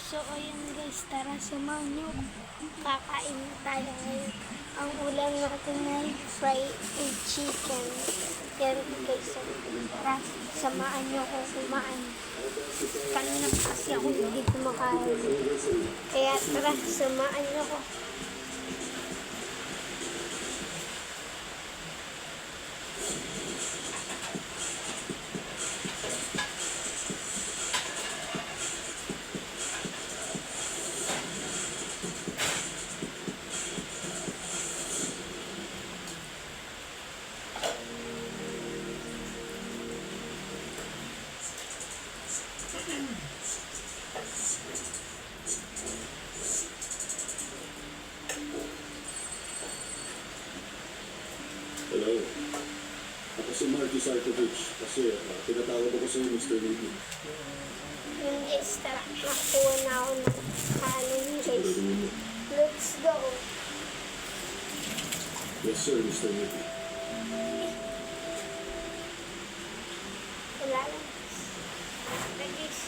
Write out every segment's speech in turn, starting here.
So, ayun guys, tara samahan nyo. Kakain tayo ngayon. Ang ulam natin ay fried chicken. Yan guys, so, tara, samahan nyo ako kumain. Kanina kasi ako hindi kumakain. Kaya tara, samahan nyo ako. Hello. Ako si Marty Sarkovich kasi tinatawag ako sa Mr. Levy. Yung guys, tara, nakuha na ako ng kanin guys. Let's go. Yes sir, Mr. Levy. Wala lang. Tara guys,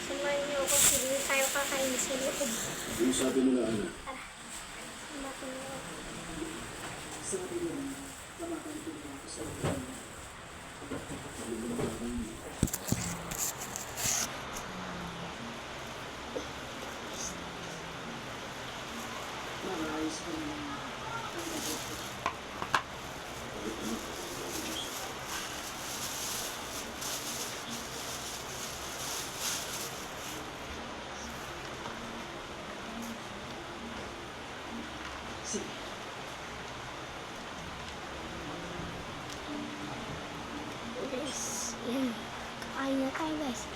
samahan nyo ako. Hindi tayo kakain sa loob. Yung sabi nila ano? Tara, samahan nyo ako. Sabi niya, kumakain ko ako sa loob. Maayos ko naman ang mabuti. Sige. Guys, yan. Kakain na tayo guys.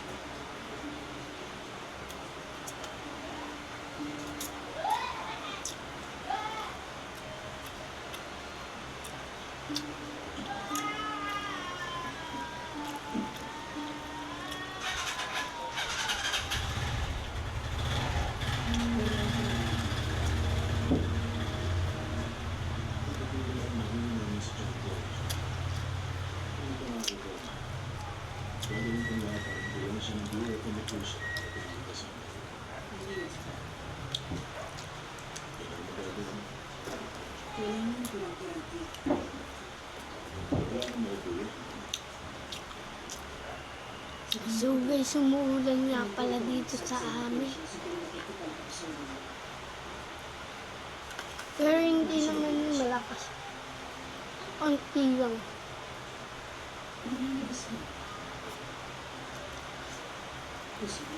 Kailangan ko ng garanti. So guys, umuulan nga pala dito sa amin. Pero hindi naman malakas. Konti lang. Gusto mo